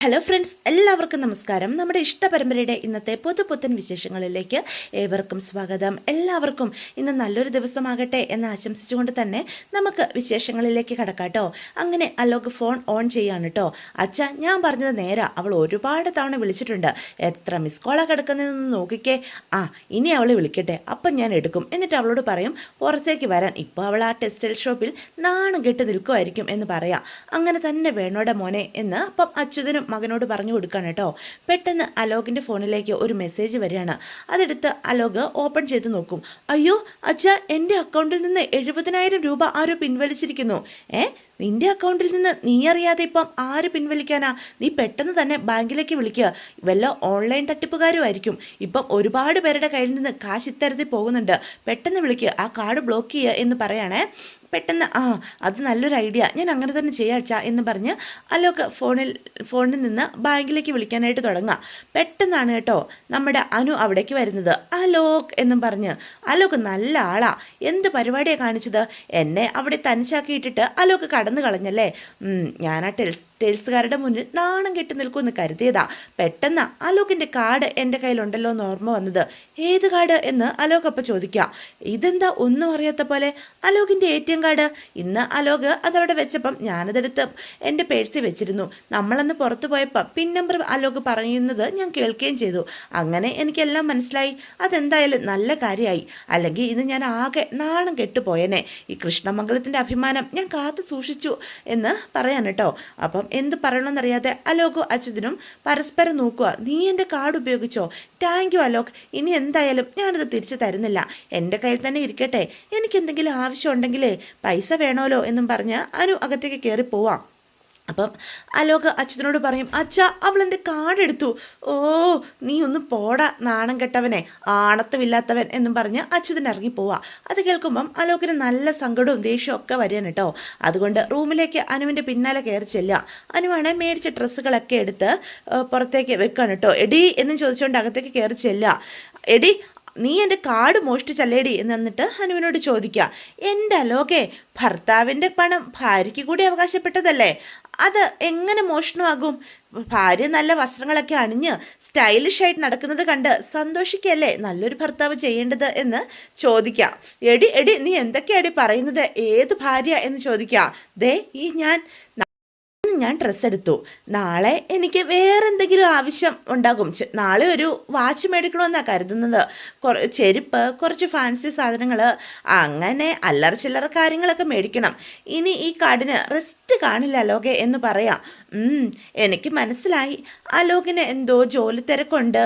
Hello friends, എല്ലാവർക്കും നമസ്കാരം. നമ്മുടെ ഇഷ്ടപരമ്പരയുടെ ഇന്നത്തെ പുതുപുത്തൻ വിശേഷങ്ങളിലേക്ക് ഏവർക്കും സ്വാഗതം. എല്ലാവർക്കും ഇന്ന് നല്ലൊരു ദിവസമാകട്ടെ എന്ന് ആശംസിച്ചുകൊണ്ട് തന്നെ നമുക്ക് വിശേഷങ്ങളിലേക്ക് കടക്കാട്ടോ. അങ്ങനെ അലോക് ഫോൺ ഓൺ ചെയ്യാണ് കേട്ടോ. അച്ഛ, ഞാൻ പറഞ്ഞത് നേരാ, അവൾ ഒരുപാട് തവണ വിളിച്ചിട്ടുണ്ട്. എത്ര മിസ് കോളാണ് കിടക്കുന്നതെന്ന് നോക്കിക്കേ. ഇനി അവൾ വിളിക്കട്ടെ, അപ്പം ഞാൻ എടുക്കും. എന്നിട്ട് അവളോട് പറയും പുറത്തേക്ക് വരാൻ. ഇപ്പോൾ അവൾ ആ ടെക്സ്റ്റൈൽ ഷോപ്പിൽ നാണം കെട്ട് നിൽക്കുമായിരിക്കും എന്ന് പറയാം. അങ്ങനെ തന്നെ വേണോടെ മോനെ എന്ന് അപ്പം അച്യുതനും മകനോട് പറഞ്ഞു കൊടുക്കുകയാണ് കേട്ടോ. പെട്ടെന്ന് അലോകിൻ്റെ ഫോണിലേക്ക് ഒരു മെസ്സേജ് വരികയാണ്. അതെടുത്ത് അലോക് ഓപ്പൺ ചെയ്ത് നോക്കും. അയ്യോ അച്ഛാ, എൻ്റെ അക്കൗണ്ടിൽ നിന്ന് 70,000 രൂപ ആരോ പിൻവലിച്ചിരിക്കുന്നു. നിന്റെ അക്കൗണ്ടിൽ നിന്ന് നീ അറിയാതെ ഇപ്പം ആര് പിൻവലിക്കാനാ? നീ പെട്ടെന്ന് തന്നെ ബാങ്കിലേക്ക് വിളിക്കുക. വല്ല ഓൺലൈൻ തട്ടിപ്പുകാരും ആയിരിക്കും. ഇപ്പം ഒരുപാട് പേരുടെ കയ്യിൽ നിന്ന് കാശ് ഇത്തരത്തിൽ പോകുന്നുണ്ട്. പെട്ടെന്ന് വിളിക്കുക, ആ കാർഡ് ബ്ലോക്ക് ചെയ്യുക എന്ന് പറയണേ. പെട്ടെന്ന് അത് നല്ലൊരു ഐഡിയ, ഞാൻ അങ്ങനെ തന്നെ ചെയ്യാച്ചാ എന്ന് പറഞ്ഞ് അലോക് ഫോണിൽ നിന്ന് ബാങ്കിലേക്ക് വിളിക്കാനായിട്ട് തുടങ്ങാം. പെട്ടെന്നാണ് കേട്ടോ നമ്മുടെ അനു അവിടേക്ക് വരുന്നത്. അലോക് എന്നും പറഞ്ഞ്. അലോക് നല്ല ആളാ, എന്ത് പരിപാടിയാണ് കാണിച്ചത്? എന്നെ അവിടെ തനിച്ചാക്കിയിട്ടിട്ട് അലോക് കടന്നു കളഞ്ഞല്ലേ. ഞാൻ ആ ടെയിൽസുകാരുടെ മുന്നിൽ നാണം കെട്ടി നിൽക്കുമെന്ന് കരുതിയതാ. പെട്ടെന്ന് അലോകിൻ്റെ കാർഡ് എൻ്റെ കയ്യിലുണ്ടല്ലോ എന്ന് ഓർമ്മ വന്നത്. ഏത് കാർഡ് എന്ന് അലോക് അപ്പം ചോദിക്കാം. ഇതെന്താ ഒന്നും അറിയാത്ത പോലെ? അലോകിൻ്റെ ATM കാർഡ്. ഇന്ന് അലോക് അതവിടെ വെച്ചപ്പം ഞാനതെടുത്ത് എൻ്റെ പേഴ്സിൽ വെച്ചിരുന്നു. നമ്മളന്ന് പുറത്തു പോയപ്പോൾ പിൻ നമ്പർ അലോക് പറയുന്നത് ഞാൻ കേൾക്കുകയും ചെയ്തു. അങ്ങനെ എനിക്കെല്ലാം മനസ്സിലായി. അതെന്തായാലും നല്ല കാര്യമായി, അല്ലെങ്കിൽ ഇത് ഞാൻ ആകെ നാണം കെട്ടുപോയനെ. ഈ കൃഷ്ണമംഗലത്തിൻ്റെ അഭിമാനം ഞാൻ കാത്തു സൂക്ഷിച്ചു എന്ന് പറയാൻ കേട്ടോ. അപ്പം എന്ത് പറയണമെന്നറിയാതെ അലോക് അച്യുതനും പരസ്പരം നോക്കുക. നീ എൻ്റെ കാർഡ് ഉപയോഗിച്ചോ? താങ്ക് യു അലോക്, ഇനി എന്തായാലും ഞാനത് തിരിച്ചു തരുന്നില്ല, എൻ്റെ കയ്യിൽ തന്നെ ഇരിക്കട്ടെ. എനിക്കെന്തെങ്കിലും ആവശ്യം ഉണ്ടെങ്കിലേ പൈസ വേണമല്ലോ എന്നും പറഞ്ഞ് അനു അകത്തേക്ക് കയറി പോവാം. അപ്പം അലോക് അച്യുതനോട് പറയും, അച്ഛാ അവളെൻ്റെ കാർഡ് എടുത്തു. ഓ, നീ ഒന്ന് പോടാ നാണം കെട്ടവനെ, ആണത്തമില്ലാത്തവൻ എന്നും പറഞ്ഞ് അച്യുതൻ ഇറങ്ങി പോവാ. അത് കേൾക്കുമ്പം അലോകിന് നല്ല സങ്കടവും ദേഷ്യവും ഒക്കെ വരികയാണ് കേട്ടോ. അതുകൊണ്ട് റൂമിലേക്ക് അനുവിൻ്റെ പിന്നാലെ കയറി ചെല്ലുക. അനുവാണ് മേടിച്ച ഡ്രസ്സുകളൊക്കെ എടുത്ത് പുറത്തേക്ക് വെക്കുകയാണ് കേട്ടോ. എടി എന്ന് ചോദിച്ചുകൊണ്ട് അകത്തേക്ക് കയറി ചെല്ലുക. എടി, നീ എൻ്റെ കാർഡ് മോഷ്ടിച്ചല്ലേടി എന്ന് എന്നിട്ട് അനുവിനോട് ചോദിക്കുക. എൻ്റെ അലോകെ, ഭർത്താവിൻ്റെ പണം ഭാര്യയ്ക്ക് കൂടി അവകാശപ്പെട്ടതല്ലേ, അത് എങ്ങനെ മോഷണമാകും? ഭാര്യ നല്ല വസ്ത്രങ്ങളൊക്കെ അണിഞ്ഞ് സ്റ്റൈലിഷ് ആയിട്ട് നടക്കുന്നത് കണ്ട് സന്തോഷിക്കല്ലേ നല്ലൊരു ഭർത്താവ് ചെയ്യേണ്ടത് എന്ന് ചോദിക്കാം. എടി നീ എന്തൊക്കെയാടി പറയുന്നത്? ഏത് ഭാര്യ എന്ന് ചോദിക്കാം. ഞാൻ ഡ്രസ്സ് എടുത്തു. നാളെ എനിക്ക് വേറെ എന്തെങ്കിലും ആവശ്യം ഉണ്ടാകും. നാളെ ഒരു വാച്ച് മേടിക്കണമെന്നാണ് കരുതുന്നത്. ചെരുപ്പ്, കുറച്ച് ഫാൻസി സാധനങ്ങൾ, അങ്ങനെ അല്ലറ ചില്ലറ കാര്യങ്ങളൊക്കെ മേടിക്കണം. ഇനി ഈ കാർഡിന് റെസ്റ്റ് കാണില്ല അലോകെ എന്ന് പറയാം. എനിക്ക് മനസ്സിലായി, അലോകിന് എന്തോ ജോലി തിരക്കുണ്ട്,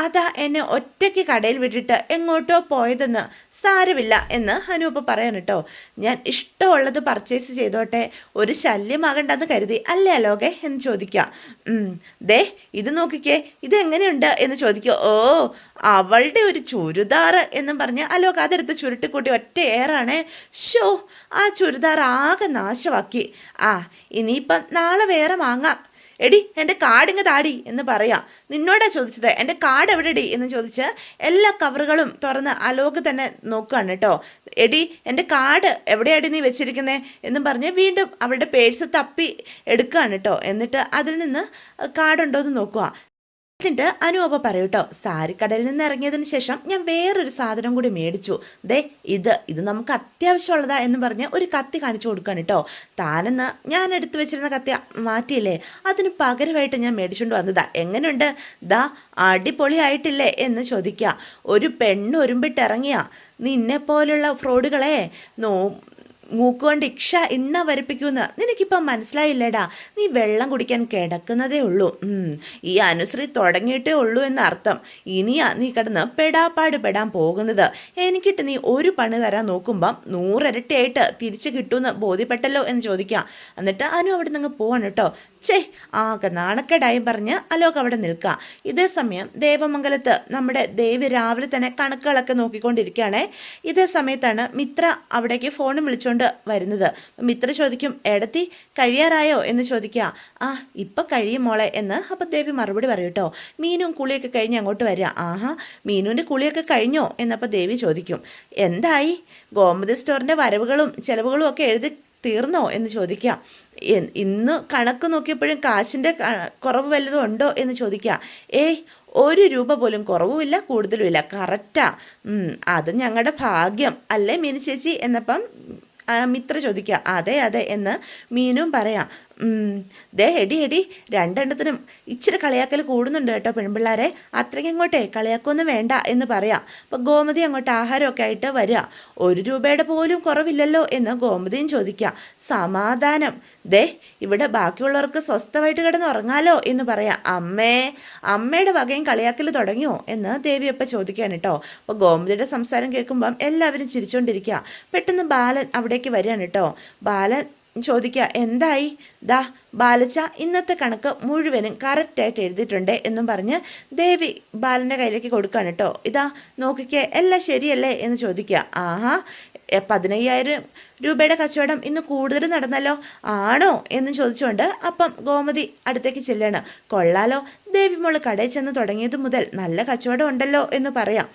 അതാ എന്നെ ഒറ്റയ്ക്ക് കടയിൽ വിട്ടിട്ട് എങ്ങോട്ടോ പോയതെന്ന്. സാരമില്ല എന്ന് അനൂപ് പറയാൻ കേട്ടോ. ഞാൻ ഇഷ്ടമുള്ളത് പർച്ചേസ് ചെയ്തോട്ടെ, ഒരു ശല്യമാകണ്ടെന്ന് കരുതി അല്ലേ അലോകെ എന്ന് ചോദിക്കാം. ഇത് നോക്കിക്കേ, ഇതെങ്ങനെയുണ്ട് എന്ന് ചോദിക്കുക. ഓ, അവളുടെ ഒരു ചുരിദാർ എന്നും പറഞ്ഞ് അലോക് അതെടുത്ത് ചുരുട്ടിക്കൂട്ടി ഒറ്റ ഏറാണേ. ഷോ, ആ ചുരിദാർ ആകെ നാശമാക്കി. ഇനിയിപ്പം നാളെ വേറെ വാങ്ങാം. എടി, എൻ്റെ കാർഡിങ്ങ് താടി എന്ന് പറയാം. നിന്നോടാ ചോദിച്ചത്, എൻ്റെ കാർഡ് എവിടെടി എന്ന് ചോദിച്ച് എല്ലാ കവറുകളും തുറന്ന് അലോക് തന്നെ നോക്കുകയാണ് കേട്ടോ. എടി, എൻ്റെ കാർഡ് എവിടെയാടി നീ വെച്ചിരിക്കുന്നത് എന്നും പറഞ്ഞ് വീണ്ടും അവളുടെ പേഴ്സ് തപ്പി എടുക്കുകയാണ് കേട്ടോ. എന്നിട്ട് അതിൽ നിന്ന് കാർഡുണ്ടോ എന്ന് നോക്കുക. എന്നിട്ട് അനുപ പറയൂ കേട്ടോ, സാരിക്കടയിൽ നിന്ന് ഇറങ്ങിയതിന് ശേഷം ഞാൻ വേറൊരു സാധനം കൂടി മേടിച്ചു. ഇത് നമുക്ക് അത്യാവശ്യമുള്ളതാ എന്ന് പറഞ്ഞ് ഒരു കത്തി കാണിച്ചു കൊടുക്കുകയാണ് കേട്ടോ. താനെന്ന് ഞാൻ എടുത്തു വെച്ചിരുന്ന കത്തി മാറ്റിയില്ലേ, അതിന് പകരമായിട്ട് ഞാൻ മേടിച്ചുകൊണ്ട് വന്നതാ. എങ്ങനെയുണ്ട്? അടിപൊളിയായിട്ടില്ലേ എന്ന് ചോദിക്കുക. ഒരു പെണ്ണ് ഒരുമ്പിട്ടിറങ്ങിയ നിന്നെപ്പോലുള്ള ഫ്രോഡുകളെ മൂക്കുകൊണ്ട് എണ്ണ വരപ്പിക്കുമെന്ന് നിനക്കിപ്പം മനസ്സിലായില്ലേടാ. നീ വെള്ളം കുടിക്കാൻ കിടക്കുന്നതേ ഉള്ളൂ. ഈ അനുശ്രീ തുടങ്ങിയിട്ടേ ഉള്ളൂ എന്നർത്ഥം. ഇനിയാ നീ കിടന്ന് പെടാപ്പാട് പെടാൻ പോകുന്നത്. എനിക്കിട്ട് നീ ഒരു പണി തരാൻ നോക്കുമ്പം 100 ഇരട്ടിയായിട്ട് തിരിച്ച് കിട്ടുമെന്ന് ബോധ്യപ്പെട്ടല്ലോ എന്ന് ചോദിക്കാം. എന്നിട്ട് അനു അവിടെ നിന്ന് പോവാണ് കേട്ടോ. ആകെ നാണക്കേടായും പറഞ്ഞ് അലോക് അവിടെ നിൽക്കാം. ഇതേ സമയം ദേവമംഗലത്ത് നമ്മുടെ ദേവി രാവിലെ തന്നെ കണക്കുകളൊക്കെ നോക്കിക്കൊണ്ടിരിക്കുകയാണേ. ഇതേ സമയത്താണ് മിത്ര അവിടേക്ക് ഫോണും വിളിച്ചുകൊണ്ട് വരുന്നത്. മിത്ര ചോദിക്കും, എടത്തി കഴിയാറായോ എന്ന് ചോദിക്കുക. ഇപ്പം കഴിയും മോളെ എന്ന് അപ്പം ദേവി മറുപടി പറയും കേട്ടോ. മീനും കുളിയൊക്കെ കഴിഞ്ഞ് അങ്ങോട്ട് വരിക. മീനുവിൻ്റെ കുളിയൊക്കെ കഴിഞ്ഞോ എന്നപ്പോൾ ദേവി ചോദിക്കും. എന്തായി? ഗോമതി സ്റ്റോറിൻ്റെ വരവുകളും ചെലവുകളും ഒക്കെ എഴുതി തീർന്നോ എന്ന് ചോദിക്കാം. ഇന്ന് കണക്ക് നോക്കിയപ്പോഴും കാശിൻ്റെ കുറവ് വല്ലതും ഉണ്ടോ എന്ന് ചോദിക്കുക. ഏയ്, 1 രൂപ പോലും കുറവുമില്ല കൂടുതലുമില്ല, കറക്റ്റാ. അത് ഞങ്ങളുടെ ഭാഗ്യം അല്ലേ മീനു ചേച്ചി എന്നപ്പം മിത്ര ചോദിക്കുക. അതെ അതെ എന്ന് മീനും പറയാം. ദേ എടി രണ്ടെണ്ണത്തിനും ഇച്ചിരി കളിയാക്കൽ കൂടുന്നുണ്ട് കേട്ടോ പെൺപിള്ളേരെ, അത്രയ്ക്ക് അങ്ങോട്ടേ കളിയാക്കൊന്നും വേണ്ട എന്ന് പറയാം. അപ്പോൾ ഗോമതി അങ്ങോട്ട് ആഹാരമൊക്കെ ആയിട്ട് വരിക. 1 രൂപയുടെ പോലും കുറവില്ലല്ലോ എന്ന് ഗോമതിയും ചോദിക്കുക. സമാധാനം, ദേ ഇവിടെ ബാക്കിയുള്ളവർക്ക് സ്വസ്ഥമായിട്ട് കിടന്ന് ഉറങ്ങാലോ എന്ന് പറയാം. അമ്മയുടെ വകയും കളിയാക്കൽ തുടങ്ങിയോ എന്ന് ദേവിയപ്പ ചോദിക്കുകയാണ് കേട്ടോ. അപ്പോൾ ഗോമതിയുടെ സംസാരം കേൾക്കുമ്പം എല്ലാവരും ചിരിച്ചുകൊണ്ടിരിക്കുക. പെട്ടെന്ന് ബാലൻ അവിടേക്ക് വരികയാണ് കേട്ടോ. ബാലൻ ചോദിക്കുക, എന്തായി? ദാ ബാലച്ച ഇന്നത്തെ കണക്ക് മുഴുവനും കറക്റ്റായിട്ട് എഴുതിയിട്ടുണ്ട് എന്നും പറഞ്ഞ് ദേവി ബാലൻ്റെ കയ്യിലേക്ക് കൊടുക്കുകയാണ് കേട്ടോ. ഇതാ നോക്കിക്കേ, എല്ലാം ശരിയല്ലേ എന്ന് ചോദിക്കുക. ആഹാ, 15,000 രൂപയുടെ കച്ചവടം ഇന്ന് കൂടുതൽ നടന്നല്ലോ, ആണോ എന്ന് ചോദിച്ചുകൊണ്ട് അപ്പം ഗോമതി അടുത്തേക്ക് ചെല്ലാണ്. കൊള്ളാലോ, ദേവി മോള് കടയിൽ ചെന്ന് തുടങ്ങിയത് മുതൽ നല്ല കച്ചവടം ഉണ്ടല്ലോ എന്ന് പറയാം.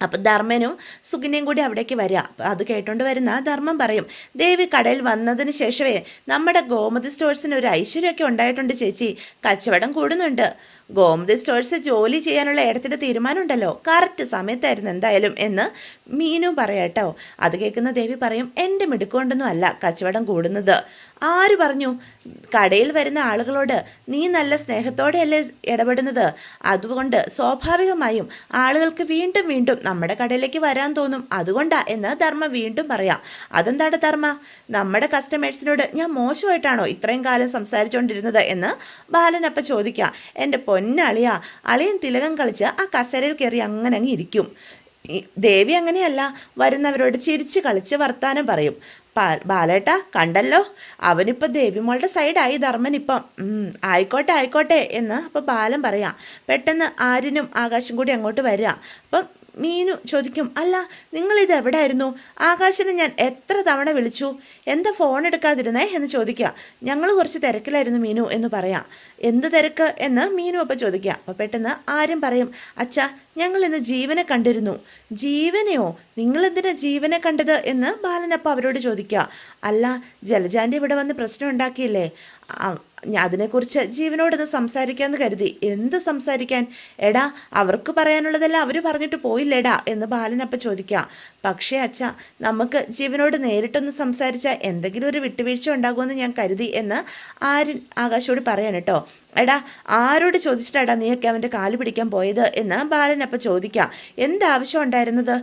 അപ്പം ധർമ്മനും സുഖിനെയും കൂടി അവിടേക്ക് വരിക. അത് കേട്ടോണ്ട് വരുന്ന ധർമ്മം പറയും, ദേവി കടയിൽ വന്നതിന് ശേഷമേ നമ്മുടെ ഗോമതി സ്റ്റോഴ്സിന് ഒരു ഐശ്വര്യമൊക്കെ ഉണ്ടായിട്ടുണ്ട് ചേച്ചി, കച്ചവടം കൂടുന്നുണ്ട്. ഗോമതി സ്റ്റോഴ്സ് ജോലി ചെയ്യാനുള്ള ഇടത്തിൻ്റെ തീരുമാനമുണ്ടല്ലോ, കറക്റ്റ് സമയത്തായിരുന്നു എന്തായാലും എന്ന് മീനും പറയാട്ടോ. അത് കേൾക്കുന്ന ദേവി പറയും, എൻ്റെ മിടുക്കൊണ്ടൊന്നും അല്ല കച്ചവടം കൂടുന്നത്. ആര് പറഞ്ഞു? കടയിൽ വരുന്ന ആളുകളോട് നീ നല്ല സ്നേഹത്തോടെയല്ലേ ഇടപെടുന്നത്, അതുകൊണ്ട് സ്വാഭാവികമായും ആളുകൾക്ക് വീണ്ടും വീണ്ടും നമ്മുടെ കടയിലേക്ക് വരാൻ തോന്നും, അതുകൊണ്ടാ എന്ന് ധർമ്മ വീണ്ടും പറയാം. അതെന്താണ് ധർമ്മ, നമ്മുടെ കസ്റ്റമേഴ്സിനോട് ഞാൻ മോശമായിട്ടാണോ ഇത്രയും കാലം സംസാരിച്ചുകൊണ്ടിരുന്നത് എന്ന് ബാലനപ്പ ചോദിക്കുക. എൻ്റെ പൊന്നളിയ, അളിയൻ തിലകം കളിച്ച് ആ കസേരയിൽ കയറി അങ്ങനെ അങ്ങ് ഇരിക്കും. ദേവി അങ്ങനെയല്ല, വരുന്നവരോട് ചിരിച്ച് കളിച്ച് വർത്താനം പറയും. ബാലേട്ട കണ്ടല്ലോ, അവനിപ്പോൾ ദേവിമോളുടെ സൈഡായി ധർമ്മനിപ്പം. ആയിക്കോട്ടെ എന്ന് അപ്പോൾ ബാലൻ പറയാം. പെട്ടെന്ന് ആര്യനും ആകാശം കൂടി അങ്ങോട്ട് വരിക. അപ്പം മീനു ചോദിക്കും, അല്ല നിങ്ങളിത് എവിടെയായിരുന്നു? ആകാശനെ ഞാൻ എത്ര തവണ വിളിച്ചു, എന്താ ഫോൺ എടുക്കാതിരുന്നേ എന്ന് ചോദിക്കുക. ഞങ്ങൾ കുറച്ച് തിരക്കിലായിരുന്നു മീനു എന്ന് പറയാം. എന്ത് തിരക്ക് എന്ന് മീനു അപ്പം ചോദിക്കുക. അപ്പോൾ പെട്ടെന്ന് ആരും പറയും, അച്ഛാ ഞങ്ങൾ ഇന്ന് ജീവനെ കണ്ടിരുന്നു. ജീവനെയോ? നിങ്ങളെന്തിനാ ജീവനെ കണ്ടത് എന്ന് ബാലനപ്പം അവരോട് ചോദിക്കുക. അല്ല, ജലജാൻ്റെ ഇവിടെ വന്ന് പ്രശ്നം ഉണ്ടാക്കിയില്ലേ, അതിനെക്കുറിച്ച് ജീവനോടൊന്ന് സംസാരിക്കാമെന്ന് കരുതി. എന്ത് സംസാരിക്കാൻ? എടാ അവർക്ക് പറയാനുള്ളതെല്ലാം അവർ പറഞ്ഞിട്ട് പോയില്ലേടാ എന്ന് ബാലനപ്പം ചോദിക്കുക. പക്ഷേ അച്ഛ, നമുക്ക് ജീവനോട് നേരിട്ടൊന്ന് സംസാരിച്ചാൽ എന്തെങ്കിലും ഒരു വിട്ടുവീഴ്ച ഉണ്ടാകുമെന്ന് ഞാൻ കരുതി എന്ന് ആര്യൻ ആകാശോട് പറയാണ് കേട്ടോ. എടാ ആരോട് ചോദിച്ചിട്ടാടാ നീയൊക്കെ അവൻ്റെ കാല് പിടിക്കാൻ പോയത് എന്ന് ബാലനപ്പം ചോദിക്കുക. എന്താവശ്യം ഉണ്ടായിരുന്നത്?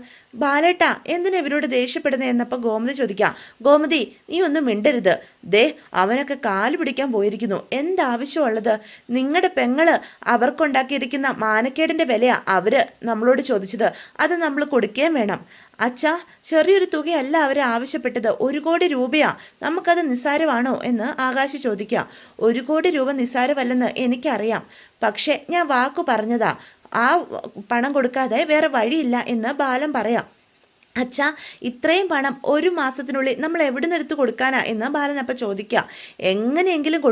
ബാലേട്ടാ എന്തിനാ ഇവരോട് ദേഷ്യപ്പെടുന്നത് എന്നപ്പോൾ ഗോമതി ചോദിക്കാം. ഗോമതി നീ ഒന്നും മിണ്ടരുത്, ദേ അവനൊക്കെ കാല് പിടിക്കാൻ പോയിരിക്കുന്നു, എന്താവശ്യമുള്ളത്? നിങ്ങളുടെ പെങ്ങള് അവർക്കുണ്ടാക്കിയിരിക്കുന്ന മാനക്കേടിൻ്റെ വിലയാ അവർ നമ്മളോട് ചോദിച്ചത്, അത് നമ്മൾ കൊടുക്കുകയും വേണം. അച്ഛാ ചെറിയൊരു തുകയല്ല അവർ ആവശ്യപ്പെട്ടത്, 1 കോടി രൂപയാ, നമുക്കത് നിസ്സാരമാണോ എന്ന് ആകാശ് ചോദിക്കുക. 1 കോടി രൂപ നിസ്സാരമല്ലെന്ന് എനിക്കറിയാം, പക്ഷേ ഞാൻ വാക്കു പറഞ്ഞതാ, ആ പണം കൊടുക്കാതെ വേറെ വഴിയില്ല എന്ന് ബാലൻ പറയാം. അച്ഛാ ഇത്രയും പണം 1 മാസത്തിനുള്ളിൽ നമ്മൾ എവിടെ നിന്ന് എടുത്ത് കൊടുക്കാനാ എന്ന് ബാലനപ്പം ചോദിക്കുക. എങ്ങനെയെങ്കിലും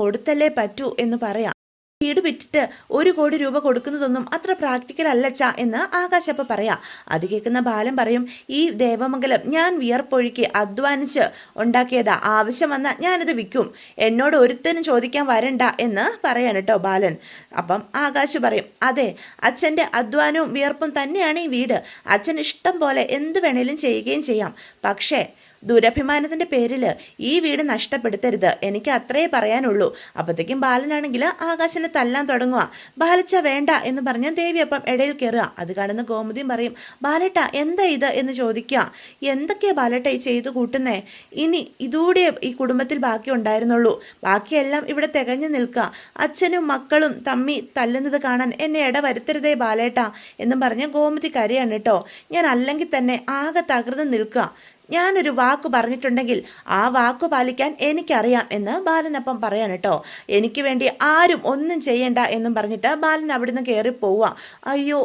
കൊടുത്തല്ലേ പറ്റൂ എന്ന് പറയാം. വീട് വിറ്റിട്ട് 1 കോടി രൂപ കൊടുക്കുന്നതൊന്നും അത്ര പ്രാക്ടിക്കൽ അല്ലച്ചാ എന്ന് ആകാശപ്പ പറയാം. അത് കേൾക്കുന്ന ബാലൻ പറയും, ഈ ദേവമംഗലം ഞാൻ വിയർപ്പൊഴുക്കി അധ്വാനിച്ച് ഉണ്ടാക്കിയതാ, ആവശ്യം വന്നാൽ ഞാനിത് വിൽക്കും, എന്നോട് ഒരുത്തനും ചോദിക്കാൻ വരണ്ട എന്ന് പറയാണ് കേട്ടോ ബാലൻ. അപ്പം ആകാശ് പറയും, അതെ അച്ഛൻ്റെ അധ്വാനവും വിയർപ്പും തന്നെയാണ് ഈ വീട്, അച്ഛൻ ഇഷ്ടം പോലെ എന്ത് വേണേലും ചെയ്യുകയും ചെയ്യാം, പക്ഷേ ദുരഭിമാനത്തിൻ്റെ പേരിൽ ഈ വീട് നഷ്ടപ്പെടുത്തരുത്, എനിക്ക് അത്രേ പറയാനുള്ളൂ. അപ്പോഴത്തേക്കും ബാലനാണെങ്കിൽ ആകാശനെ തല്ലാൻ തുടങ്ങുക. ബാലച്ച വേണ്ട എന്ന് പറഞ്ഞാൽ ദേവി അപ്പം ഇടയിൽ കയറുക. അത് കാണുന്ന ഗോമതിയും പറയും, ബാലേട്ട എന്താ ഇത് എന്ന് ചോദിക്കുക. എന്തൊക്കെയാ ബാലേട്ട ഈ ചെയ്തു കൂട്ടുന്നേ? ഇനി ഇതൂടെ ഈ കുടുംബത്തിൽ ബാക്കി ഉണ്ടായിരുന്നുള്ളൂ, ബാക്കിയെല്ലാം ഇവിടെ തികഞ്ഞു നിൽക്കുക, അച്ഛനും മക്കളും തമ്മി തല്ലുന്നത് കാണാൻ എന്നെ വരുത്തരുതേ ബാലേട്ട എന്നും പറഞ്ഞ് ഗോമതി കരയാണ് കേട്ടോ. ഞാൻ അല്ലെങ്കിൽ തന്നെ ആകെ തകർന്ന് നിൽക്കുക, ഞാനൊരു വാക്ക് പറഞ്ഞിട്ടുണ്ടെങ്കിൽ ആ വാക്ക് പാലിക്കാൻ എനിക്കറിയാം എന്ന് ബാലനപ്പം പറയാണ് കേട്ടോ. എനിക്ക് വേണ്ടി ആരും ഒന്നും ചെയ്യണ്ട എന്നും പറഞ്ഞിട്ട് ബാലൻ അവിടുന്ന് കയറി പോവുക. അയ്യോ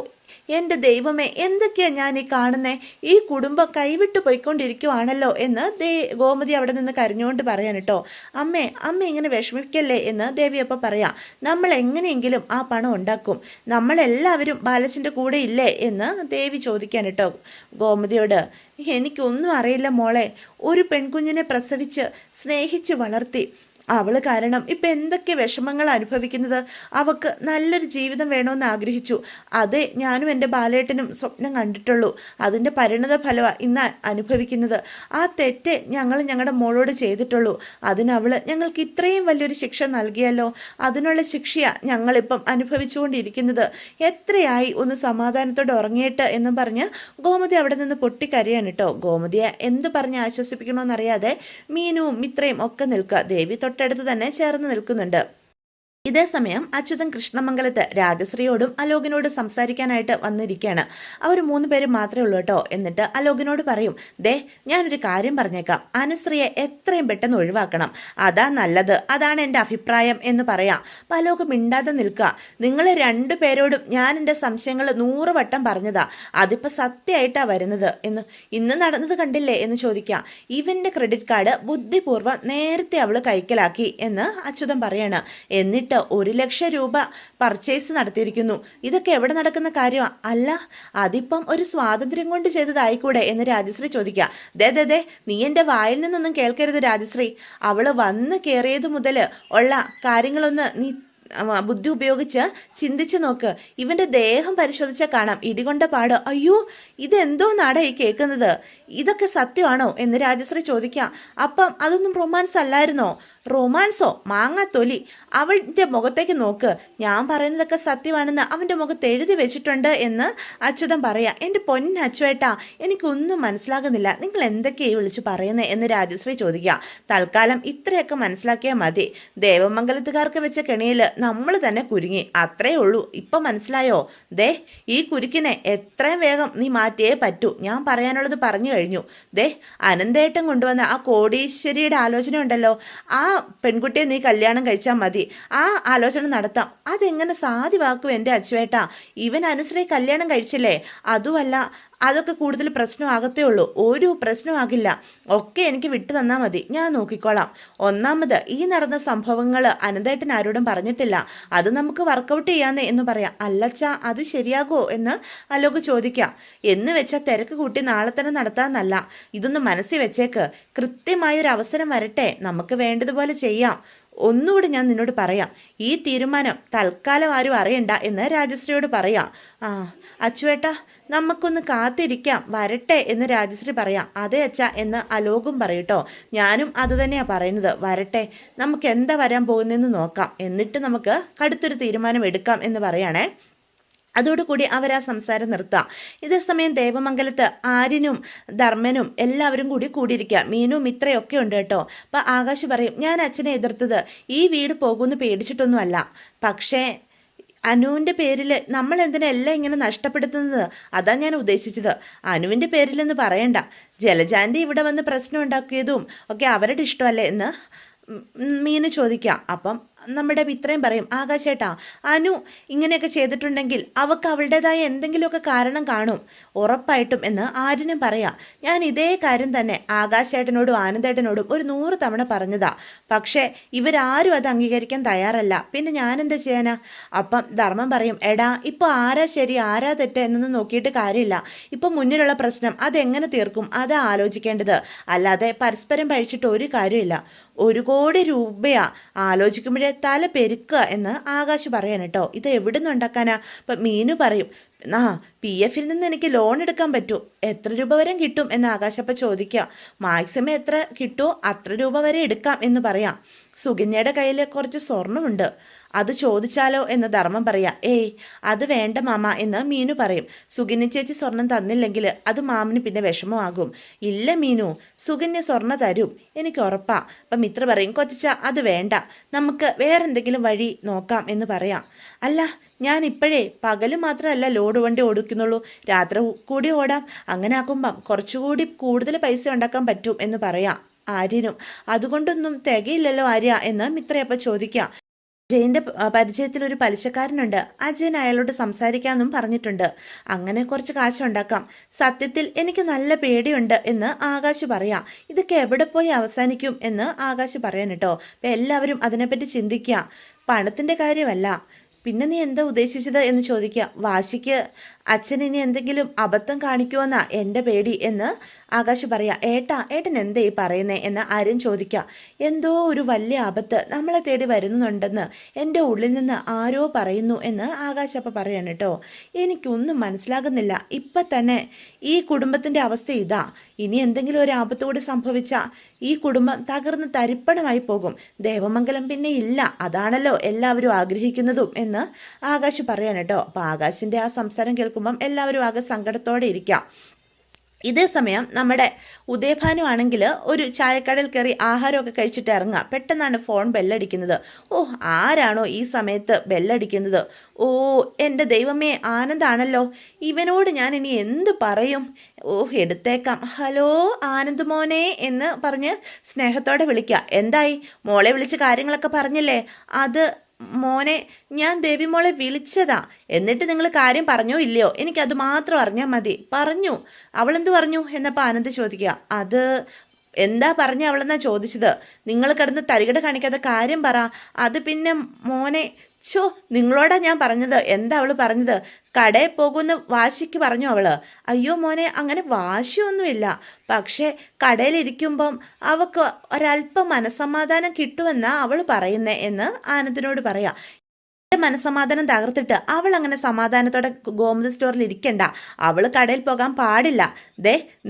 എൻ്റെ ദൈവമേ, എന്തൊക്കെയാ ഞാൻ ഈ കാണുന്നേ, ഈ കുടുംബം കൈവിട്ടു പോയിക്കൊണ്ടിരിക്കുവാണല്ലോ എന്ന് ഗോമതി അവിടെ നിന്ന് കരഞ്ഞുകൊണ്ട് പറയാൻ കേട്ടോ. അമ്മ ഇങ്ങനെ വിഷമിക്കല്ലേ എന്ന് ദേവി അപ്പോൾ പറയാം. നമ്മൾ എങ്ങനെയെങ്കിലും ആ പണം ഉണ്ടാക്കും, നമ്മളെല്ലാവരും ബാലച്ചൻ്റെ കൂടെ ഇല്ലേ എന്ന് ദേവി ചോദിക്കാൻ കേട്ടോ ഗോമതിയോട്. എനിക്കൊന്നും അറിയില്ല മോളെ, ഒരു പെൺകുഞ്ഞിനെ പ്രസവിച്ച് സ്നേഹിച്ച് വളർത്തി, അവൾ കാരണം ഇപ്പം എന്തൊക്കെ വിഷമങ്ങൾ അനുഭവിക്കുന്നത്. അവൾക്ക് നല്ലൊരു ജീവിതം വേണമെന്ന് ആഗ്രഹിച്ചു. അതേ ഞാനും എൻ്റെ ബാലേട്ടനും സ്വപ്നം കണ്ടിട്ടുള്ളൂ. അതിൻ്റെ പരിണത ഫലമാണ് ഇന്ന് അനുഭവിക്കുന്നത്. ആ തെറ്റ് ഞങ്ങൾ ഞങ്ങളുടെ മോളോട് ചെയ്തിട്ടുള്ളൂ. അതിനവൾ ഞങ്ങൾക്ക് ഇത്രയും വലിയൊരു ശിക്ഷ നൽകിയല്ലോ. അതിനുള്ള ശിക്ഷയാണ് ഞങ്ങളിപ്പം അനുഭവിച്ചുകൊണ്ടിരിക്കുന്നത്. എത്രയായി ഒന്ന് സമാധാനത്തോടെ ഉറങ്ങിയിട്ട് എന്നും പറഞ്ഞ് ഗോമതി അവിടെ നിന്ന് പൊട്ടിക്കരയാണ് കേട്ടോ. ഗോമതിയെ എന്ത് പറഞ്ഞ് ആശ്വസിപ്പിക്കണമെന്നറിയാതെ മീനുവും മിത്രയും ഒക്കെ നിൽക്കുക. ദേവി തൊട്ടടുത്ത് തന്നെ ചേർന്ന് നിൽക്കുന്നുണ്ട്. ഇതേസമയം അച്യുതൻ കൃഷ്ണമംഗലത്ത് രാജശ്രീയോടും അലോകിനോടും സംസാരിക്കാനായിട്ട് വന്നിരിക്കുകയാണ്. അവർ 3 പേര് മാത്രമേ ഉള്ളൂ കേട്ടോ. എന്നിട്ട് അലോകിനോട് പറയും, ദേ ഞാനൊരു കാര്യം പറഞ്ഞേക്കാം, അനുശ്രീയെ എത്രയും പെട്ടെന്ന് ഒഴിവാക്കണം, അതാ നല്ലത്, അതാണ് എൻ്റെ അഭിപ്രായം എന്ന് പറയാം. അപ്പം അലോക് മിണ്ടാതെ നിൽക്കുക. നിങ്ങൾ 2 പേരോടും ഞാൻ എൻ്റെ സംശയങ്ങൾ 100 വട്ടം പറഞ്ഞതാ, അതിപ്പോൾ സത്യമായിട്ടാണ് വരുന്നത് എന്ന് ഇന്ന് നടന്നത് കണ്ടില്ലേ എന്ന് ചോദിക്കാം. ഇവൻ്റെ ക്രെഡിറ്റ് കാർഡ് ബുദ്ധിപൂർവ്വം നേരത്തെ അവൾ കൈക്കലാക്കി എന്ന് അച്യുതൻ പറയാണ്. എന്നിട്ട് 1 ലക്ഷം രൂപ പർച്ചേസ് നടത്തിയിരിക്കുന്നു. ഇതൊക്കെ എവിടെ നടക്കുന്ന കാര്യമാണ്? അല്ല, അതിപ്പം ഒരു സ്വാതന്ത്ര്യം കൊണ്ട് ചെയ്തതായിക്കൂടെ എന്ന് രാജശ്രീ ചോദിക്കുക. ദേ നീ എൻ്റെ വായിൽ നിന്നൊന്നും കേൾക്കരുത് രാജശ്രീ. അവൾ വന്ന് കയറിയത് മുതൽ ഉള്ള കാര്യങ്ങളൊന്ന് നീ ബുദ്ധി ഉപയോഗിച്ച് ചിന്തിച്ച് നോക്ക്. ഇവൻ്റെ ദേഹം പരിശോധിച്ചാൽ കാണാം ഇടികൊണ്ട പാട്. അയ്യോ, ഇതെന്തോ നാടാ ഈ കേൾക്കുന്നത്, ഇതൊക്കെ സത്യമാണോ എന്ന് രാജശ്രീ ചോദിക്കാം. അപ്പം അതൊന്നും റൊമാൻസ് അല്ലായിരുന്നോ? റൊമാൻസോ? മാങ്ങാത്തൊലി, അവൻ്റെ മുഖത്തേക്ക് നോക്ക്, ഞാൻ പറയുന്നതൊക്കെ സത്യമാണെന്ന് അവൻ്റെ മുഖത്ത് എഴുതി വെച്ചിട്ടുണ്ട് എന്ന് അച്യുതൻ പറയാം. എൻ്റെ പൊന്നച്ചുവേട്ടാ, എനിക്കൊന്നും മനസ്സിലാകുന്നില്ല, നിങ്ങൾ എന്തൊക്കെയാണ് വിളിച്ച് പറയുന്നത് എന്ന് രാജശ്രീ ചോദിക്കുക. തൽക്കാലം ഇത്രയൊക്കെ മനസ്സിലാക്കിയാൽ മതി. ദേവമംഗലത്തുകാർക്ക് വെച്ച കെണിയിൽ നമ്മൾ തന്നെ കുരുങ്ങി, അത്രേ ഉള്ളൂ. ഇപ്പം മനസ്സിലായോ? ദേ ഈ കുരുക്കിനെ എത്രയും വേഗം നീ മാറ്റിയേ പറ്റൂ. ഞാൻ പറയാനുള്ളത് പറഞ്ഞു കഴിഞ്ഞു. ദേ അനന്തേട്ടൻ കൊണ്ടുവന്ന ആ കോടീശ്വരിയുടെ ആലോചന ഉണ്ടല്ലോ, ആ പെൺകുട്ടിയെ നീ കല്യാണം കഴിച്ചാൽ മതി, ആ ആലോചന നടത്താം. അതെങ്ങനെ സാധ്യമാക്കും എൻ്റെ അച്ചുവേട്ടാ? ഇവൻ അനുശ്രീ കല്യാണം കഴിച്ചില്ലേ? അതുമല്ല, അതൊക്കെ കൂടുതൽ പ്രശ്നമാകത്തേ ഉള്ളൂ. ഒരു പ്രശ്നമാകില്ല, ഒക്കെ എനിക്ക് വിട്ടു തന്നാൽ മതി, ഞാൻ നോക്കിക്കോളാം. ഒന്നാമത് ഈ നടന്ന സംഭവങ്ങൾ അനന്തേട്ടൻ ആരോടും പറഞ്ഞിട്ടില്ല, അത് നമുക്ക് വർക്കൗട്ട് ചെയ്യാന്നേ എന്ന് പറയാം. അല്ലച്ചാ, അത് ശരിയാകുമോ എന്ന് അലോക് ചോദിക്കാം. എന്ന് വെച്ചാൽ തിരക്ക് കൂട്ടി നാളെ തന്നെ നടത്താമെന്നല്ല, ഇതൊന്ന് മനസ്സിൽ വെച്ചേക്ക്. കൃത്യമായൊരു അവസരം വരട്ടെ, നമുക്ക് വേണ്ടതുപോലെ ചെയ്യാം. ഒന്നുകൂടി ഞാൻ നിന്നോട് പറയാം, ഈ തീരുമാനം തൽക്കാലം ആരും അറിയണ്ട എന്ന് രാജശ്രീയോട് പറയാം. അച്ചുവേട്ടാ, നമുക്കൊന്ന് കാത്തിരിക്കാം, വരട്ടെ എന്ന് രാജശ്രീ പറയാം. അതെ അച്ഛാ എന്ന് അലോകും പറയട്ടോ. ഞാനും അത് തന്നെയാണ് പറയുന്നത്, വരട്ടെ, നമുക്ക് എന്താ വരാൻ പോകുന്നതെന്ന് നോക്കാം, എന്നിട്ട് നമുക്ക് കടുത്തൊരു തീരുമാനം എടുക്കാം എന്ന് പറയാണേ. അതോടുകൂടി അവർ ആ സംസാരം നിർത്താം. ഇതേസമയം ദേവമംഗലത്ത് ആര്യനും ധർമ്മനും എല്ലാവരും കൂടിയിരിക്കുക. മീനും ഇത്രയൊക്കെ ഉണ്ട് കേട്ടോ. അപ്പം ആകാശ് പറയും, ഞാൻ അച്ഛനെ എതിർത്തത് ഈ വീട് പോകുമെന്ന് പേടിച്ചിട്ടൊന്നുമല്ല, പക്ഷേ അനുവിൻ്റെ പേരിൽ നമ്മൾ എന്തിനാ എല്ലാം ഇങ്ങനെ നഷ്ടപ്പെടുത്തുന്നത്, അതാ ഞാൻ ഉദ്ദേശിച്ചത്. അനുവിൻ്റെ പേരിലെന്ന് പറയണ്ട, ജലജാൻ്റെ ഇവിടെ വന്ന് പ്രശ്നം ഉണ്ടാക്കിയതും ഒക്കെ അവരുടെ ഇഷ്ടമല്ലേ എന്ന് മീന് ചോദിക്കാം. അപ്പം നമ്മുടെ ഇത്രയും പറയും, ആകാശേട്ടാ, അനു ഇങ്ങനെയൊക്കെ ചെയ്തിട്ടുണ്ടെങ്കിൽ അവൾക്ക് അവളുടേതായ എന്തെങ്കിലുമൊക്കെ കാരണം കാണും ഉറപ്പായിട്ടും എന്ന് ആര്യനും പറയാം. ഞാൻ ഇതേ കാര്യം തന്നെ ആകാശേട്ടനോടും ആനന്ദേട്ടനോടും ഒരു 100 തവണ പറഞ്ഞതാ, പക്ഷേ ഇവരാരും അത് അംഗീകരിക്കാൻ തയ്യാറല്ല, പിന്നെ ഞാനെന്താ ചെയ്യാനാ? അപ്പം ധർമ്മം പറയും, എടാ ഇപ്പോൾ ആരാ ശരി ആരാ തെറ്റ് എന്നൊന്നും നോക്കിയിട്ട് കാര്യമില്ല, ഇപ്പം മുന്നിലുള്ള പ്രശ്നം അതെങ്ങനെ തീർക്കും അതാ ആലോചിക്കേണ്ടത്, അല്ലാതെ പരസ്പരം പഴിച്ചിട്ട് ഒരു കാര്യമില്ല. 1 കോടി രൂപയാ, ആലോചിക്കുമ്പോഴേ തല പെരുക്കുക എന്ന് ആകാശ് പറയാൻ കേട്ടോ. ഇത് എവിടെ നിന്ന് ഉണ്ടാക്കാനാ? അപ്പം മീനു പറയും, PF നിന്ന് എനിക്ക് ലോൺ എടുക്കാൻ പറ്റും, എത്ര രൂപ വരെ കിട്ടും എന്ന് ആകാശപ്പം ചോദിക്കുക. മാക്സിമം എത്ര കിട്ടുമോ അത്ര രൂപ വരെ എടുക്കാം എന്ന് പറയാം. സുകന്യയുടെ കയ്യിൽ കുറച്ച് സ്വർണ്ണമുണ്ട്, അത് ചോദിച്ചാലോ എന്ന് ധർമ്മം പറയാം. ഏയ് അത് വേണ്ട മാമ എന്ന് മീനു പറയും. സുകന്യ ചേച്ചി സ്വർണം തന്നില്ലെങ്കിൽ അത് മാമിന് പിന്നെ വിഷമമാകും. ഇല്ല മീനു, സുകന്യ സ്വർണ്ണ തരും, എനിക്ക് ഉറപ്പാ. അപ്പം മിത്ര പറയും, കൊച്ചിച്ച അത് വേണ്ട, നമുക്ക് വേറെന്തെങ്കിലും വഴി നോക്കാം എന്ന് പറയാം. അല്ല, ഞാൻ ഇപ്പോഴേ പകല് മാത്രമല്ല ലോഡ് വണ്ടി ഓടിക്കുന്നുള്ളൂ, രാത്രി കൂടി ഓടാം, അങ്ങനെ ആക്കുമ്പം കുറച്ചുകൂടി കൂടുതൽ പൈസ ഉണ്ടാക്കാൻ പറ്റും എന്ന് പറയാം ആര്യനും. അതുകൊണ്ടൊന്നും തികയില്ലല്ലോ ആര്യ എന്ന് മിത്രയപ്പം ചോദിക്കാം. അജയൻ്റെ പരിചയത്തിൽ ഒരു പലിശക്കാരനുണ്ട്, അജയൻ അയാളോട് സംസാരിക്കാമെന്നും പറഞ്ഞിട്ടുണ്ട്. അങ്ങനെ കുറച്ച് കാശുണ്ടാക്കാം. സത്യത്തിൽ എനിക്ക് നല്ല പേടിയുണ്ട് എന്ന് ആകാശ് പറയാം. ഇതൊക്കെ എവിടെ പോയി അവസാനിക്കും എന്ന് ആകാശ് പറയാൻ കേട്ടോ. അപ്പം എല്ലാവരും അതിനെപ്പറ്റി ചിന്തിക്കുക. പണത്തിൻ്റെ കാര്യമല്ല, പിന്നെ നീ എന്താ ഉദ്ദേശിച്ചത് എന്ന് ചോദിക്കുക. വാശിക്ക് അച്ഛൻ ഇനി എന്തെങ്കിലും അബദ്ധം കാണിക്കുമെന്നാ എൻ്റെ പേടി എന്ന് ആകാശ് പറയാം. ഏട്ടൻ എന്താ ഈ പറയുന്നേ എന്ന് ആര്യൻ ചോദിക്കുക. എന്തോ ഒരു വലിയ ആപത്ത് നമ്മളെ തേടി വരുന്നുണ്ടെന്ന് എൻ്റെ ഉള്ളിൽ നിന്ന് ആരോ പറയുന്നു എന്ന് ആകാശ് അപ്പം പറയാണ് കേട്ടോ. എനിക്കൊന്നും മനസ്സിലാകുന്നില്ല. ഇപ്പം തന്നെ ഈ കുടുംബത്തിൻ്റെ അവസ്ഥ ഇതാ. ഇനി എന്തെങ്കിലും ഒരു ആപത്ത് കൂടി സംഭവിച്ചാൽ ഈ കുടുംബം തകർന്ന് തരിപ്പണമായി പോകും. ദേവമംഗലം പിന്നെ ഇല്ല, അതാണല്ലോ എല്ലാവരും ആഗ്രഹിക്കുന്നതും എന്ന് ആകാശ് പറയാണ് കേട്ടോ. അപ്പോൾ ആകാശിൻ്റെ ആ സംസാരം കേൾക്കുമ്പം എല്ലാവരും ആകെ സങ്കടത്തോടെ ഇരിക്കാം. ഇതേ സമയം നമ്മുടെ ഉദയഭാനു ആണെങ്കിൽ ഒരു ചായക്കടയിൽ കയറി ആഹാരമൊക്കെ കഴിച്ചിട്ട് ഇറങ്ങുക. പെട്ടെന്നാണ് ഫോൺ ബെല്ലടിക്കുന്നത്. ആരാണോ ഈ സമയത്ത് ബെല്ലടിക്കുന്നത്? എൻ്റെ ദൈവമേ, ആനന്ദാണല്ലോ. ഇവനോട് ഞാൻ ഇനി എന്ത് പറയും? എടുത്തേക്കാം. ഹലോ ആനന്ദ് മോനെ എന്ന് പറഞ്ഞ് സ്നേഹത്തോടെ വിളിക്കുക. എന്തായി? മോളെ വിളിച്ച് കാര്യങ്ങളൊക്കെ പറഞ്ഞില്ലേ? അത് മോനെ, ഞാൻ ദേവി മോളെ വിളിച്ചതാ. എന്നിട്ട് നിങ്ങൾ കാര്യം പറഞ്ഞോ ഇല്ലയോ? എനിക്കത് മാത്രം അറിഞ്ഞാൽ മതി. പറഞ്ഞു. അവളെന്ത് പറഞ്ഞു എന്നപ്പോൾ ആനന്ദ് ചോദിക്കുക. അത് എന്താ പറഞ്ഞ അവളെന്നാ ചോദിച്ചത്. നിങ്ങൾ കിടന്ന് തരികട കാണിക്കാതെ കാര്യം പറ. അത് പിന്നെ മോനെ, നിങ്ങളോടാ ഞാൻ പറഞ്ഞത്. എന്താ അവൾ പറഞ്ഞത്? കടയിൽ പോകുന്ന വാശിക്ക് പറഞ്ഞു അവള്. അയ്യോ മോനെ, അങ്ങനെ വാശിയൊന്നുമില്ല. പക്ഷേ കടയിലിരിക്കുമ്പം അവൾക്ക് ഒരല്പം മനസ്സമാധാനം കിട്ടുമെന്നാ അവൾ പറയുന്നേ എന്ന് ആനന്ദിനോട് പറയാം. മനസ്സമാധാനം തകർത്തിട്ട് അവൾ അങ്ങനെ സമാധാനത്തോടെ ഗോമതി സ്റ്റോറിൽ ഇരിക്കണ്ട. അവൾ കടയിൽ പോകാൻ പാടില്ല.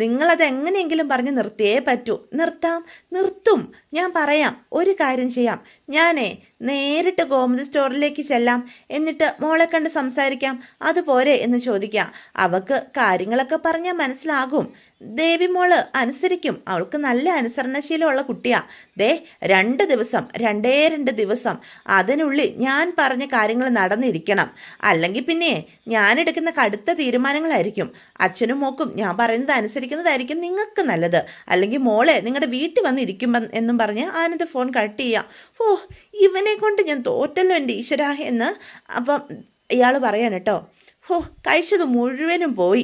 നിങ്ങളത് എങ്ങനെയെങ്കിലും പറഞ്ഞ് നിർത്തിയേ പറ്റൂ. നിർത്തും. ഞാൻ പറയാം. ഒരു കാര്യം ചെയ്യാം. ഞാനേ നേരിട്ട് ഗോമതി സ്റ്റോറിലേക്ക് ചെല്ലാം. എന്നിട്ട് മോളെ കണ്ട് സംസാരിക്കാം. അതുപോരെ എന്ന് ചോദിക്കാം. അവൾക്ക് കാര്യങ്ങളൊക്കെ പറഞ്ഞാൽ മനസ്സിലാകും. ദേവി മോള് അനുസരിക്കും. അവൾക്ക് നല്ല അനുസരണശീലമുള്ള കുട്ടിയാ. 2 ദിവസം, 2 ദിവസം അതിനുള്ളിൽ ഞാൻ പറഞ്ഞ കാര്യങ്ങൾ നടന്നിരിക്കണം. അല്ലെങ്കിൽ പിന്നെ ഞാനെടുക്കുന്ന കടുത്ത തീരുമാനങ്ങളായിരിക്കും. അച്ഛനും മോക്കും ഞാൻ പറയുന്നത് അനുസരിക്കുന്നതായിരിക്കും നിങ്ങൾക്ക് നല്ലത്. അല്ലെങ്കിൽ മോളെ നിങ്ങളുടെ വീട്ടിൽ വന്ന് ഇരിക്കുമ്പം എന്നും പറഞ്ഞ് ആനന്ദ് ഫോൺ കട്ട് ചെയ്യാം. ഇവനെ കൊണ്ട് ഞാൻ തോറ്റല്ലോ എൻ്റെ ഈശ്വര എന്ന് അപ്പം ഇയാൾ പറയാണ് കേട്ടോ. കഴിച്ചത് മുഴുവനും പോയി.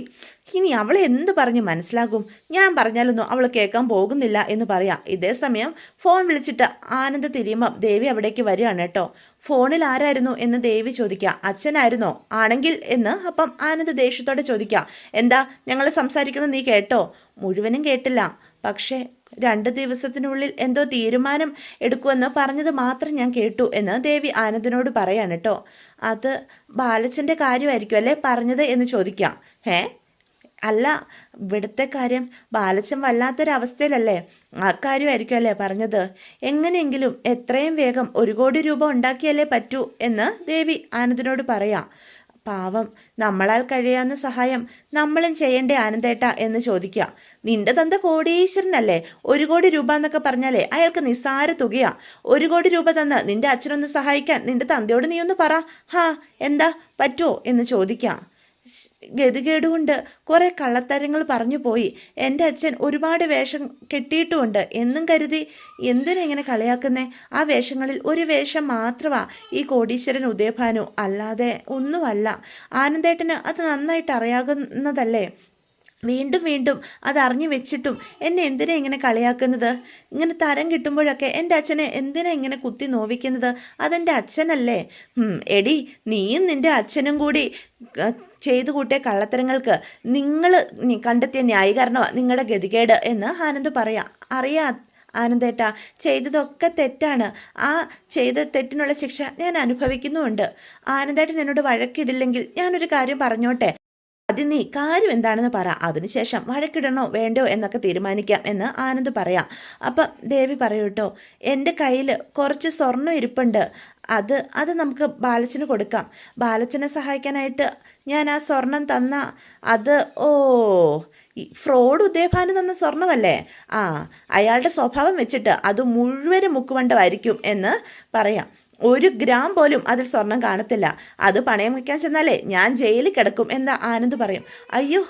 ഇനി അവളെ എന്ത് പറഞ്ഞ് മനസ്സിലാകും? ഞാൻ പറഞ്ഞാലൊന്നും അവൾ കേൾക്കാൻ പോകുന്നില്ല എന്ന് പറയാം. ഇതേ സമയം ഫോൺ വിളിച്ചിട്ട് ആനന്ദ് തിരിയുമ്പം ദേവി അവിടേക്ക് വരികയാണ് കേട്ടോ. ഫോണിൽ ആരായിരുന്നു എന്ന് ദേവി ചോദിക്കുക. അച്ഛനായിരുന്നോ? ആണെങ്കിൽ എന്ന് അപ്പം ആനന്ദ് ദേഷ്യത്തോടെ ചോദിക്കുക. എന്താ ഞങ്ങൾ സംസാരിക്കുന്നത് നീ കേട്ടോ? മുഴുവനും കേട്ടില്ല, പക്ഷേ 2 ദിവസത്തിനുള്ളിൽ എന്തോ തീരുമാനം എടുക്കുമെന്ന് പറഞ്ഞത് മാത്രം ഞാൻ കേട്ടു എന്ന് ദേവി ആനന്ദിനോട് പറയാണ് കേട്ടോ. അത് ബാലച്ചൻ്റെ കാര്യമായിരിക്കും അല്ലേ പറഞ്ഞത് എന്ന് ചോദിക്കാം. അല്ല, ഇവിടുത്തെ കാര്യം ബാലച്ചൻ വല്ലാത്തൊരവസ്ഥയിലല്ലേ, ആ കാര്യമായിരിക്കും അല്ലേ പറഞ്ഞത്. എങ്ങനെയെങ്കിലും എത്രയും വേഗം 1 കോടി രൂപ ഉണ്ടാക്കിയല്ലേ പറ്റൂ എന്ന് ദേവി ആനന്ദിനോട് പറയാം. പാവം, നമ്മളാൽ കഴിയാവുന്ന സഹായം നമ്മളും ചെയ്യണ്ടേ ആനന്ദേട്ട എന്ന് ചോദിക്കുക. നിന്റെ തന്ത കോടീശ്വരനല്ലേ? 1 കോടി രൂപ എന്നൊക്കെ പറഞ്ഞാലേ അയാൾക്ക് നിസ്സാര തുകയാ. 1 കോടി രൂപ തന്ന് നിന്റെ അച്ഛനൊന്ന് സഹായിക്കാൻ നിന്റെ തന്തയോട് നീ ഒന്ന് പറ. എന്താ പറ്റുമോ എന്ന് ചോദിക്കാം. ഗതികേടുകൊണ്ട് കുറേ കള്ളത്തരങ്ങൾ പറഞ്ഞു പോയി. എൻ്റെ അച്ഛൻ ഒരുപാട് വേഷം കെട്ടിയിട്ടുമുണ്ട് എന്നും കരുതി എന്തിനെങ്ങനെ കളിയാക്കുന്നേ? ആ വേഷങ്ങളിൽ ഒരു വേഷം മാത്രമാണ് ഈ കോടീശ്വരൻ ഉദയഭാനു, അല്ലാതെ ഒന്നുമല്ല. ആനന്ദേട്ടന് അത് നന്നായിട്ട് അറിയാവുന്നതല്ലേ. വീണ്ടും വീണ്ടും അതറിഞ്ഞു വെച്ചിട്ടും എന്നെ എന്തിനാ ഇങ്ങനെ കളിയാക്കുന്നത്? ഇങ്ങനെ തരം കിട്ടുമ്പോഴൊക്കെ എൻ്റെ അച്ഛനെ എന്തിനാ ഇങ്ങനെ കുത്തി നോവിക്കുന്നത്? അതെൻ്റെ അച്ഛനല്ലേ. എടി, നീയും നിൻ്റെ അച്ഛനും കൂടി ചെയ്തു കൂട്ടിയ കള്ളത്തരങ്ങൾക്ക് നിങ്ങൾ കണ്ടെത്തിയ ന്യായീകരണമാണ് നിങ്ങളുടെ ഗതികേട് എന്ന് ആനന്ദ് പറയാം. ആനന്ദേട്ടാ, ചെയ്തതൊക്കെ തെറ്റാണ്. ആ ചെയ്ത തെറ്റിനുള്ള ശിക്ഷ ഞാൻ അനുഭവിക്കുന്നുമുണ്ട്. ആനന്ദേട്ടൻ എന്നോട് വഴക്കിടില്ലെങ്കിൽ ഞാനൊരു കാര്യം പറഞ്ഞോട്ടെ. ആദ്യം നീ കാര്യം എന്താണെന്ന് പറ, അതിനുശേഷം വഴക്കിടണോ വേണ്ടോ എന്നൊക്കെ തീരുമാനിക്കാം എന്ന് ആനന്ദ് പറയാം. അപ്പം ദേവി പറയൂട്ടോ, എൻ്റെ കയ്യിൽ കുറച്ച് സ്വർണ്ണം ഇരിപ്പുണ്ട്. അത് നമുക്ക് ബാലച്ചന് കൊടുക്കാം. ബാലച്ചനെ സഹായിക്കാനായിട്ട് ഞാൻ ആ സ്വർണം തന്ന അത് ഫ്രോഡ് ഉദയഭാനു തന്ന സ്വർണ്ണമല്ലേ? അയാളുടെ സ്വഭാവം വെച്ചിട്ട് അത് മുഴുവനും മുക്കുവണ്ടമായിരിക്കും എന്ന് പറയാം. ഒരു ഗ്രാം പോലും അതിൽ സ്വർണം കാണത്തില്ല. അത് പണയം വയ്ക്കാൻ ചെന്നാലേ ഞാൻ ജയിലിൽ കിടക്കും എന്ന് ആനന്ദ് പറയും. അയ്യോ,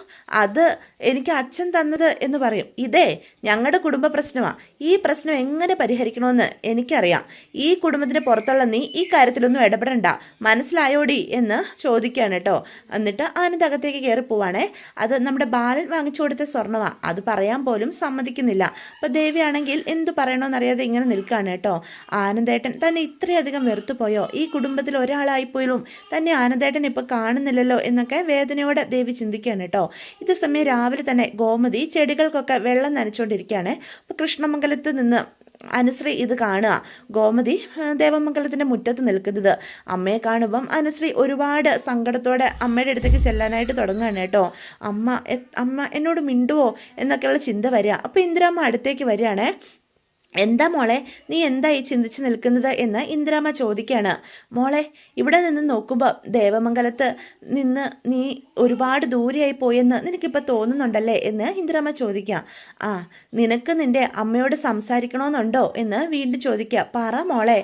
അത് എനിക്ക് അച്ഛൻ തന്നത് എന്ന് പറയും. ഇതേ ഞങ്ങളുടെ കുടുംബ പ്രശ്നമാണ്. ഈ പ്രശ്നം എങ്ങനെ പരിഹരിക്കണമെന്ന് എനിക്കറിയാം. ഈ കുടുംബത്തിന് പുറത്തുള്ള നീ ഈ കാര്യത്തിലൊന്നും ഇടപെടണ്ട, മനസ്സിലായോടി എന്ന് ചോദിക്കുകയാണ് കേട്ടോ. എന്നിട്ട് ആനന്ദ് അകത്തേക്ക് കയറി പോവാണേ. അത് നമ്മുടെ ബാലൻ വാങ്ങിച്ചു കൊടുത്ത സ്വർണ്ണമാണ്. അത് പറയാൻ പോലും സമ്മതിക്കുന്നില്ല. അപ്പോൾ ദേവിയാണെങ്കിൽ എന്തു പറയണമെന്നറിയാതെ ഇങ്ങനെ നിൽക്കുകയാണ് കേട്ടോ. ആനന്ദേട്ടൻ തന്നെ ഇത്രയധികം വെറുത്തുപോയോ, ഈ കുടുംബത്തിൽ ഒരാളായിപ്പോലും തന്നെ ആനന്ദേട്ടൻ ഇപ്പോൾ കാണുന്നില്ലല്ലോ എന്നൊക്കെ വേദനയോടെ ദേവി ചിന്തിക്കുകയാണ് കേട്ടോ. ഇതേ സമയം രാവിലെ തന്നെ ഗോമതി ചെടികൾക്കൊക്കെ വെള്ളം നനച്ചുകൊണ്ടിരിക്കുകയാണ്. അപ്പോൾ കൃഷ്ണമംഗലത്ത് നിന്ന് അനുശ്രീ ഇത് കാണുക. ഗോമതി ദേവമംഗലത്തിൻ്റെ മുറ്റത്ത് നിൽക്കുന്നത് അമ്മയെ കാണുമ്പം അനുശ്രീ ഒരുപാട് സങ്കടത്തോടെ അമ്മയുടെ അടുത്തേക്ക് ചെല്ലാനായിട്ട് തുടങ്ങുകയാണ് കേട്ടോ. അമ്മ എന്നോട് മിണ്ടുവോ എന്നൊക്കെയുള്ള ചിന്ത വരിക. അപ്പോൾ ഇന്ദിരാമ്മ അടുത്തേക്ക് വരികയാണേ. എന്താ മോളെ, നീ എന്താ ഈ ചിന്തിച്ച് നിൽക്കുന്നത് എന്ന് ഇന്ദിരാമ്മ ചോദിക്കുകയാണ്. മോളെ, ഇവിടെ നിന്ന് നോക്കുമ്പോൾ ദേവമംഗലത്ത് നിന്ന് നീ ഒരുപാട് ദൂരെയായി പോയെന്ന് നിനക്കിപ്പോൾ തോന്നുന്നുണ്ടല്ലേ എന്ന് ഇന്ദിരാമ്മ ചോദിക്കുക. ആ, നിനക്ക് നിൻ്റെ അമ്മയോട് സംസാരിക്കണമെന്നുണ്ടോ എന്ന് വീണ്ടും ചോദിക്കുക. പറ മോളെ,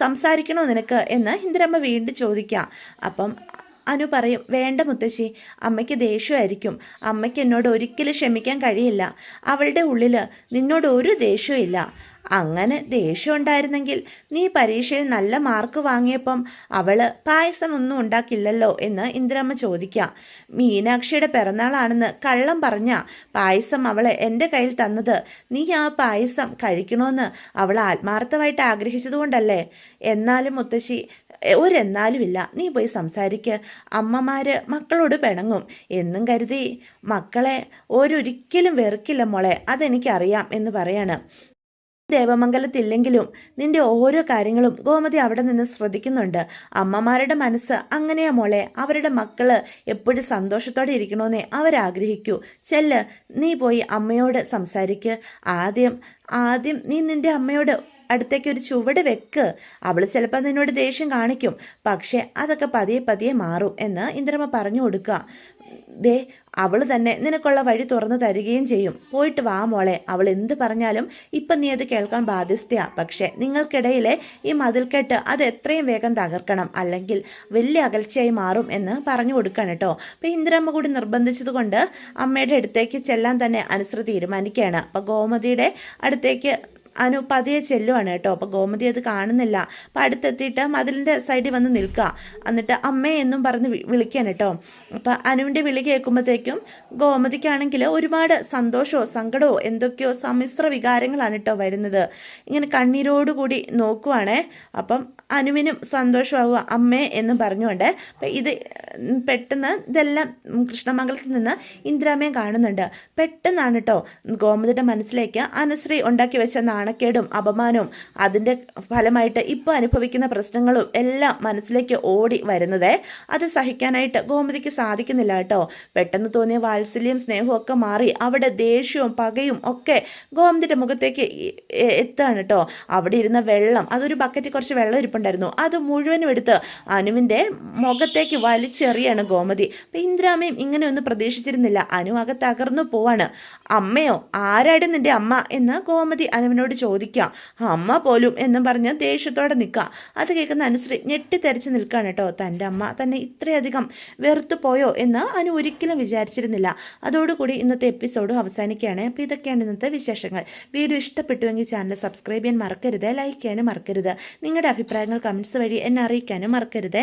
സംസാരിക്കണോ നിനക്ക് എന്ന് ഇന്ദിരാമ്മ വീണ്ടും ചോദിക്കുക. അപ്പം അനു പറയും, വേണ്ട മുത്തശ്ശി, അമ്മയ്ക്ക് ദേഷ്യമായിരിക്കും. അമ്മയ്ക്ക് എന്നോട് ഒരിക്കലും ക്ഷമിക്കാൻ കഴിയില്ല. അവളുടെ ഉള്ളിൽ നിന്നോട് ഒരു ദേഷ്യവും ഇല്ല. അങ്ങനെ ദേഷ്യം ഉണ്ടായിരുന്നെങ്കിൽ നീ പരീക്ഷയിൽ നല്ല മാർക്ക് വാങ്ങിയപ്പം അവൾ പായസം ഒന്നും ഉണ്ടാക്കില്ലല്ലോ എന്ന് ഇന്ദിരമ്മ ചോദിക്കുക. മീനാക്ഷിയുടെ പിറന്നാളാണെന്ന് കള്ളം പറഞ്ഞ പായസം അവളെ എൻ്റെ കയ്യിൽ തന്നത് നീ ആ പായസം കഴിക്കണമെന്ന് അവൾ ആത്മാർത്ഥമായിട്ട് ആഗ്രഹിച്ചതുകൊണ്ടല്ലേ? എന്നാലും മുത്തശ്ശി, ഒരെന്നാലുമില്ല, നീ പോയി സംസാരിക്ക്. അമ്മമാർ മക്കളോട് പിണങ്ങും എന്നും കരുതി മക്കളെ ഒരൊരിക്കലും വെറുക്കില്ല മോളെ, അതെനിക്കറിയാം എന്ന് പറയാണ്. ദേവമംഗലത്തില്ലെങ്കിലും നിന്റെ ഓരോ കാര്യങ്ങളും ഗോമതി അവിടെ നിന്ന് ശ്രദ്ധിക്കുന്നുണ്ട്. അമ്മമാരുടെ മനസ്സ് അങ്ങനെയാ മോളെ. അവരുടെ മക്കള് എപ്പോഴും സന്തോഷത്തോടെ ഇരിക്കണമെന്നേ അവരാഗ്രഹിക്കൂ. ചെല്ല്, നീ പോയി അമ്മയോട് സംസാരിക്ക്. ആദ്യം നീ നിന്റെ അമ്മയോട് അടുത്തേക്ക് ഒരു ചുവട് വെക്ക്. അവൾ ചിലപ്പോൾ നിന്നോട് ദേഷ്യം കാണിക്കും, പക്ഷേ അതൊക്കെ പതിയെ പതിയെ മാറും എന്ന് ഇന്ദിരമ്മ പറഞ്ഞു കൊടുക്കുക. ദേ, അവൾ തന്നെ നിനക്കുള്ള വഴി തുറന്നു തരികയും ചെയ്യും. പോയിട്ട് വാ മോളെ. അവൾ എന്ത് പറഞ്ഞാലും ഇപ്പം നീ അത് കേൾക്കാൻ ബാധ്യസ്ഥയാ. പക്ഷേ നിങ്ങൾക്കിടയിലെ ഈ മതിൽക്കെട്ട് അത് എത്രയും വേഗം തകർക്കണം, അല്ലെങ്കിൽ വലിയ അകൽച്ചയായി മാറും എന്ന് പറഞ്ഞു കൊടുക്കണം കേട്ടോ. അപ്പോൾ ഇന്ദിരമ്മ കൂടി നിർബന്ധിച്ചത് കൊണ്ട് അമ്മയുടെ അടുത്തേക്ക് ചെല്ലാൻ തന്നെ അനുശ്രീ തീരുമാനിക്കുകയാണ്. അപ്പോൾ ഗോമതിയുടെ അടുത്തേക്ക് അനു പതിയെ ചെല്ലുവാണ് കേട്ടോ. അപ്പോൾ ഗോമതി അത് കാണുന്നില്ല. അപ്പോൾ അടുത്തെത്തിയിട്ട് മതിലിൻ്റെ സൈഡിൽ വന്ന് നിൽക്കുക. എന്നിട്ട് അമ്മേ എന്നും പറഞ്ഞ് വിളിക്കുകയാണ് കേട്ടോ. അപ്പോൾ അനുവിൻ്റെ വിളി കേൾക്കുമ്പോഴത്തേക്കും ഗോമതിക്കാണെങ്കിൽ ഒരുപാട് സന്തോഷമോ സങ്കടമോ എന്തൊക്കെയോ സമ്മിശ്ര വികാരങ്ങളാണ് കേട്ടോ വരുന്നത്. ഇങ്ങനെ കണ്ണീരോടുകൂടി നോക്കുവാണേ. അപ്പം അനുവിനും സന്തോഷമാവുക അമ്മേ എന്നും പറഞ്ഞുകൊണ്ട്. അപ്പം ഇത് പെട്ടെന്ന് ഇതെല്ലാം കൃഷ്ണമംഗലത്തിൽ നിന്ന് ഇന്ദിരാമ്മയെ കാണുന്നുണ്ട്. പെട്ടെന്നാണ് കേട്ടോ ഗോമതിയുടെ മനസ്സിലേക്ക് അനുശ്രീ ഉണ്ടാക്കി വെച്ച നാണക്കേടും അപമാനവും അതിൻ്റെ ഫലമായിട്ട് ഇപ്പോൾ അനുഭവിക്കുന്ന പ്രശ്നങ്ങളും എല്ലാം മനസ്സിലേക്ക് ഓടി വരുന്നത്. അത് സഹിക്കാനായിട്ട് ഗോമതിക്ക് സാധിക്കുന്നില്ല കേട്ടോ. പെട്ടെന്ന് തോന്നിയ വാത്സല്യം സ്നേഹവും ഒക്കെ മാറി അവിടെ ദേഷ്യവും പകയും ഒക്കെ ഗോമതിയുടെ മുഖത്തേക്ക് എത്താണ് കേട്ടോ. അവിടെ ഇരുന്ന വെള്ളം, അതൊരു ബക്കറ്റിൽ കുറച്ച് വെള്ളം ഇരിപ്പുണ്ടായിരുന്നു, അത് മുഴുവനും എടുത്ത് അനുവിൻ്റെ മുഖത്തേക്ക് വലിച്ചെറിയാണ് ഗോമതി. അപ്പം ഇന്ദിരാമ്മയും ഇങ്ങനെയൊന്നും പ്രതീക്ഷിച്ചിരുന്നില്ല. അനു അകത്ത് തകർന്നു പോവാണ്. അമ്മയോ, ആരാടി നിൻ്റെ അമ്മ എന്ന് ഗോമതി അനുവിനോട് ചോദിക്കാം. അമ്മ പോലും എന്നും പറഞ്ഞ് ദേഷ്യത്തോടെ നിൽക്കുക. അത് കേൾക്കുന്ന അനുശ്രീ ഞെട്ടിത്തെറിച്ച് നിൽക്കുകയാണ് കേട്ടോ. തൻ്റെ അമ്മ തന്നെ ഇത്രയധികം വെറുത്തു പോയോ എന്ന് അനു ഒരിക്കലും വിചാരിച്ചിരുന്നില്ല. അതോടുകൂടി ഇന്നത്തെ എപ്പിസോഡ് അവസാനിക്കുകയാണ്. അപ്പോൾ ഇതൊക്കെയാണ് ഇന്നത്തെ വിശേഷങ്ങൾ. വീഡിയോ ഇഷ്ടപ്പെട്ടുവെങ്കിൽ ചാനൽ സബ്സ്ക്രൈബ് ചെയ്യാൻ മറക്കരുത്, ലൈക്ക് ചെയ്യാനും മറക്കരുത്. നിങ്ങളുടെ അഭിപ്രായങ്ങൾ കമൻസ് വഴി എന്നെ അറിയിക്കാനും മറക്കരുത്.